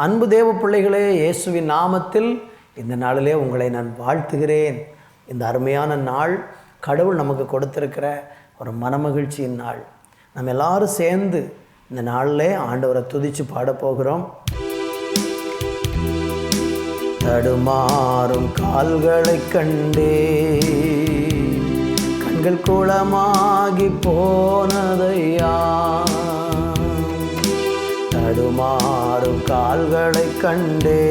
அன்பு தேவ பிள்ளைகளே, இயேசுவின் நாமத்தில் இந்த நாளிலே உங்களை நான் வாழ்த்துகிறேன். இந்த அருமையான நாள் கடவுள் நமக்கு கொடுத்திருக்கிற ஒரு மனமகிழ்ச்சியின் நாள். நம்ம எல்லாரும் சேர்ந்து இந்த நாளிலே ஆண்டவரை துதித்து பாடப்போகிறோம். தடுமாறும் கால்களை கண்டே கண்கள் குளமாகி போனதையா, தடுமாறும் கால்களை கண்டே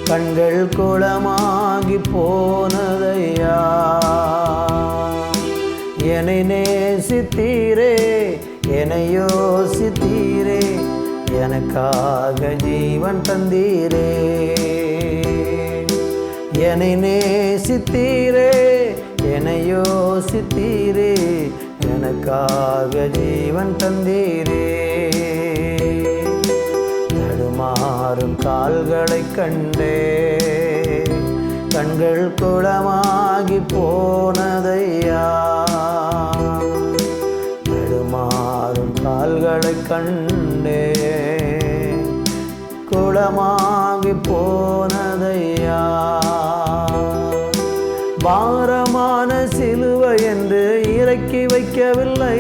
கண்கள் குளமாகி போனதையா, என்னை நேசித்தீரே, என்னை யோசித்தீரே, எனக்காக ஜீவன் தந்தீரே. என்னை நேசித்தீரே, என்னை யோசித்தீரே, எனக்காக ஜீவன் தந்தீரே. தடுமாறும் கால்களை கண்டே கண்கள் குளமாகி போனதையா, தடுமாறும் கால்களை கண்டே குளமாகி போனதையா. பாரமான சிலுவை என்று இறக்கி வைக்கவில்லை,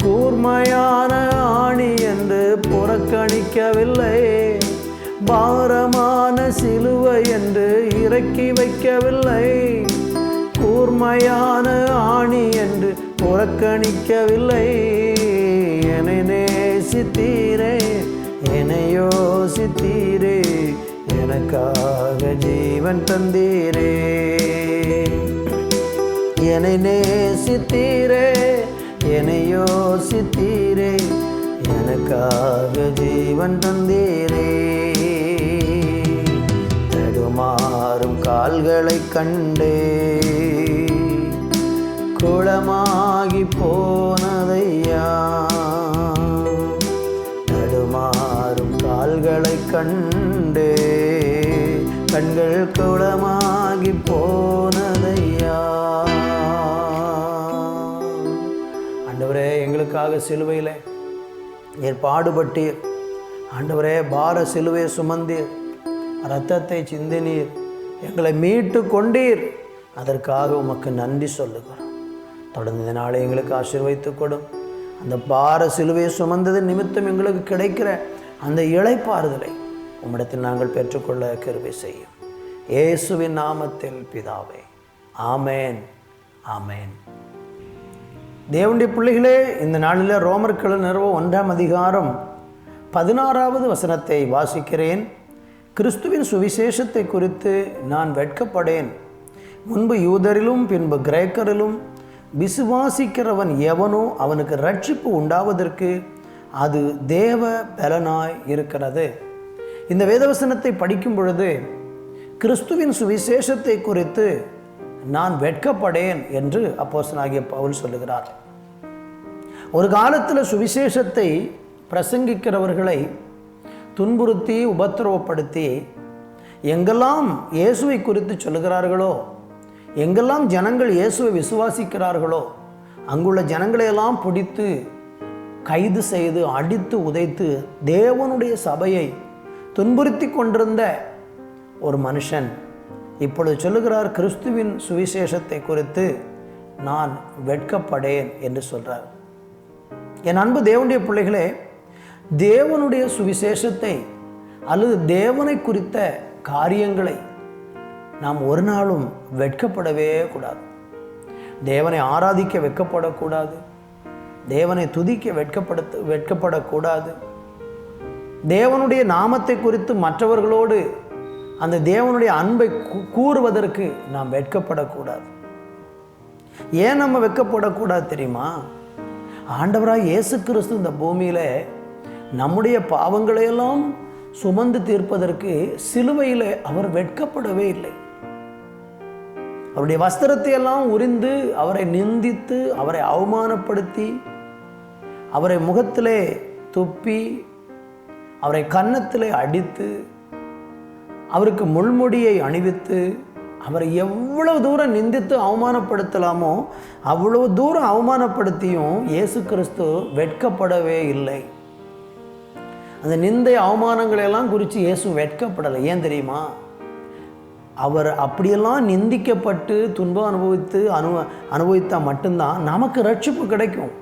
கூர்மையான ஆணி என்று புறக்கணிக்கவில்லை. பாரமான சிலுவை என்று இறக்கி வைக்கவில்லை, கூர்மையான ஆணி என்று புறக்கணிக்கவில்லை. என்னை நேசித்தீரே, என்னை யோசித்தீரே, எனக்காக ஜீவன் தந்தீரே. என்னை நேசித்தீரே, என்னை யோசித்தீரே, எனக்காக ஜீவன் தந்தீரே. தடுமாறும் கால்களை கண்டே குளமாகி போனதையா, தடுமாறும் கால்களை கண்டே கண்கள் குளமாகி போனதையா. ஆண்டவரே, எங்களுக்காக சிலுவையில் நீர் பாடுபட்டீர். ஆண்டவரே, பார சிலுவையை சுமந்தீர், இரத்தத்தை சிந்தினீர், எங்களை மீட்டு கொண்டீர். அதற்காக உமக்கு நன்றி சொல்லுகிறோம். தொடர்ந்து இந்த நாளை எங்களுக்கு ஆசீர்வதித்துக் கொடும். அந்த பார சிலுவையை சுமந்தது நிமித்தம் எங்களுக்கு கிடைக்கிற அந்த இளைப்பாறுதலை உம்மிடத்தில் நாங்கள் பெற்றுக்கொள்ள கிருபை செய்யும். இயேசுவின் நாமத்தில் பிதாவே, ஆமேன், ஆமேன். தேவனுடைய பிள்ளைகளே, இந்த நாளில் ரோமர்கள் நிறுவ 1ஆம் அதிகாரம் 16வது வசனத்தை வாசிக்கிறேன். கிறிஸ்துவின் சுவிசேஷத்தை குறித்து நான் வெட்கப்படேன். முன்பு யூதரிலும் பின்பு கிரேக்கரிலும் விசுவாசிக்கிறவன் எவனோ அவனுக்கு ரட்சிப்பு உண்டாவதற்கு அது தேவ பலனாய் இருக்கிறது. இந்த வேதவசனத்தை படிக்கும் பொழுது கிறிஸ்துவின் சுவிசேஷத்தை குறித்து நான் வெட்கப்படேன் என்று அப்போஸ்தலனாகிய பவுல் சொல்லுகிறார். ஒரு காலத்தில் சுவிசேஷத்தை பிரசங்கிக்கிறவர்களை துன்புறுத்தி உபத்திரவப்படுத்தி எங்கெல்லாம் இயேசுவை குறித்து சொல்லுகிறார்களோ, எங்கெல்லாம் ஜனங்கள் இயேசுவை விசுவாசிக்கிறார்களோ அங்குள்ள ஜனங்களையெல்லாம் பிடித்து கைது செய்து அடித்து உதைத்து தேவனுடைய சபையை துன்புறுத்தி கொண்டிருந்த ஒரு மனுஷன் இப்பொழுது சொல்லுகிறார், கிறிஸ்துவின் சுவிசேஷத்தை குறித்து நான் வெட்கப்படேன் என்று சொல்கிறார். என் அன்பு தேவனுடைய பிள்ளைகளே, தேவனுடைய சுவிசேஷத்தை அல்லது தேவனை குறித்த காரியங்களை நாம் ஒரு நாளும் வெட்கப்படவே கூடாது. தேவனை ஆராதிக்க வெட்கப்படக்கூடாது, தேவனை துதிக்க வெட்கப்படக்கூடாது. தேவனுடைய நாமத்தை குறித்து மற்றவர்களோடு அந்த தேவனுடைய அன்பை கூறுவதற்கு நாம் வெட்கப்படக்கூடாது. ஏன் நம்ம வெட்கப்படக்கூடாது தெரியுமா? ஆண்டவராய் இயேசு கிறிஸ்து இந்த பூமியில் நம்முடைய பாவங்களையெல்லாம் சுமந்து தீர்ப்பதற்கு சிலுவையில் அவர் வெட்கப்படவே இல்லை. அவருடைய வஸ்திரத்தை எல்லாம் உரிந்து அவரை நிந்தித்து அவரை அவமானப்படுத்தி அவரை முகத்திலே துப்பி அவரை கன்னத்திலே அடித்து அவருக்கு முள்முடியை அணிவித்து அவரை எவ்வளவு தூரம் நிந்தித்து அவமானப்படுத்தலாமோ அவ்வளவு தூரம் அவமானப்படுத்தியும் இயேசு கிறிஸ்து வெட்கப்படவே இல்லை. அந்த நிந்தை அவமானங்களெல்லாம் குறித்து இயேசு வெட்கப்படலை. ஏன் தெரியுமா? அவர் அப்படியெல்லாம் நிந்திக்கப்பட்டு துன்பம் அனுபவித்தால் மட்டும்தான் நமக்கு ரட்சிப்பு கிடைக்கும்.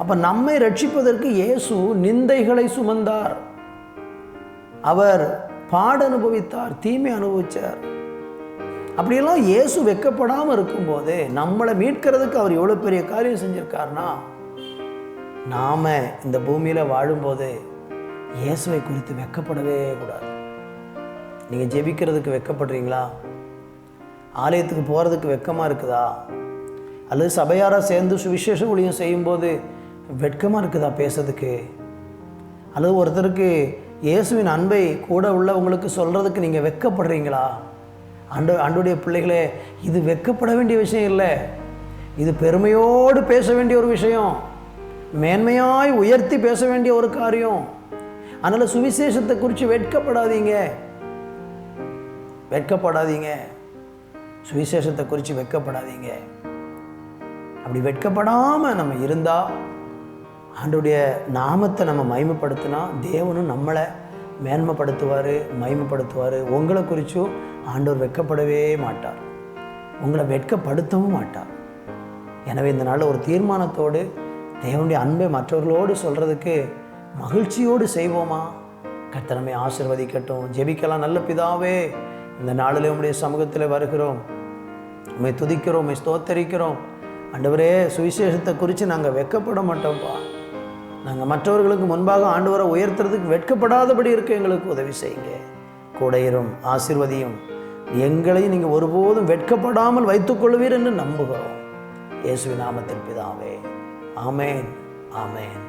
அப்போ நம்மை ரட்சிப்பதற்கு இயேசு நிந்தைகளை சுமந்தார், அவர் பாட அனுபவித்தார், தீமை அனுபவித்தார். அப்படியெல்லாம் இயேசு வெட்கப்படாமல் இருக்கும்போது நம்மளை மீட்கிறதுக்கு அவர் எவ்வளோ பெரிய காரியம் செஞ்சுருக்காருன்னா, நாம் இந்த பூமியில் வாழும்போது இயேசுவை குறித்து வெட்கப்படவே கூடாது. நீங்கள் ஜெபிக்கிறதுக்கு வெட்கப்படுறீங்களா? ஆலயத்துக்கு போகிறதுக்கு வெட்கமாக இருக்குதா? அல்லது சபையாராக சேர்ந்து சுவிசேஷ ஊழியம் செய்யும்போது வெட்கமாக இருக்குதா பேசுறதுக்கு? அல்லது ஒருத்தருக்கு இயேசுவின் அன்பை கூட உள்ளவங்களுக்கு சொல்கிறதுக்கு நீங்கள் வெட்கப்படுறீங்களா? ஆண்டவருடைய பிள்ளைகளே, இது வெட்கப்பட வேண்டிய விஷயம் இல்லை, இது பெருமையோடு பேச வேண்டிய ஒரு விஷயம், மேன்மையாய் உயர்த்தி பேச வேண்டிய ஒரு காரியம். அதனால் சுவிசேஷத்தை குறித்து வெட்கப்படாதீங்க, வெட்கப்படாதீங்க. சுவிசேஷத்தை குறித்து வெட்கப்படாதீங்க. அப்படி வெட்கப்படாமல் நம்ம இருந்தால், ஆண்டவருடைய நாமத்தை நம்ம மகிமைப்படுத்தினா தேவனும் நம்மளை மேன்மைப்படுத்துவார், மகிமைப்படுத்துவார். உங்களை குறித்தும் ஆண்டவர் வெட்கப்படவே மாட்டார், உங்களை வெட்கப்படுத்தவும் மாட்டார். எனவே இந்த நாளில் ஒரு தீர்மானத்தோடு தேவனுடைய அன்பை மற்றவர்களோடு சொல்கிறதுக்கு மகிழ்ச்சியோடு செய்வோமா? கர்த்தர் நம்மை ஆசீர்வதிக்கட்டும். ஜெபிக்கலாம். நல்ல பிதாவே, இந்த நாளில் உம்முடைய சமூகத்தில் வருகிறோம், உம்மை துதிக்கிறோம், உம்மை ஸ்தோத்தரிக்கிறோம். ஆண்டவரே, சுவிசேஷத்தை குறித்து நாங்கள் வெட்கப்பட மாட்டோம்ப்பா. நாங்கள் மற்றவர்களுக்கு முன்பாக ஆண்டவரை உயர்த்துறதுக்கு வெட்கப்படாதபடி இருக்க எங்களுக்கு உதவி செய்யுங்க. கூடையிரும், ஆசீர்வதியும். எங்களையும் நீங்கள் ஒருபோதும் வெட்கப்படாமல் வைத்துக்கொள்வீர் என்று நம்புகிறோம். இயேசுவின் நாமத்தில் பிதாவே, ஆமேன், ஆமேன்.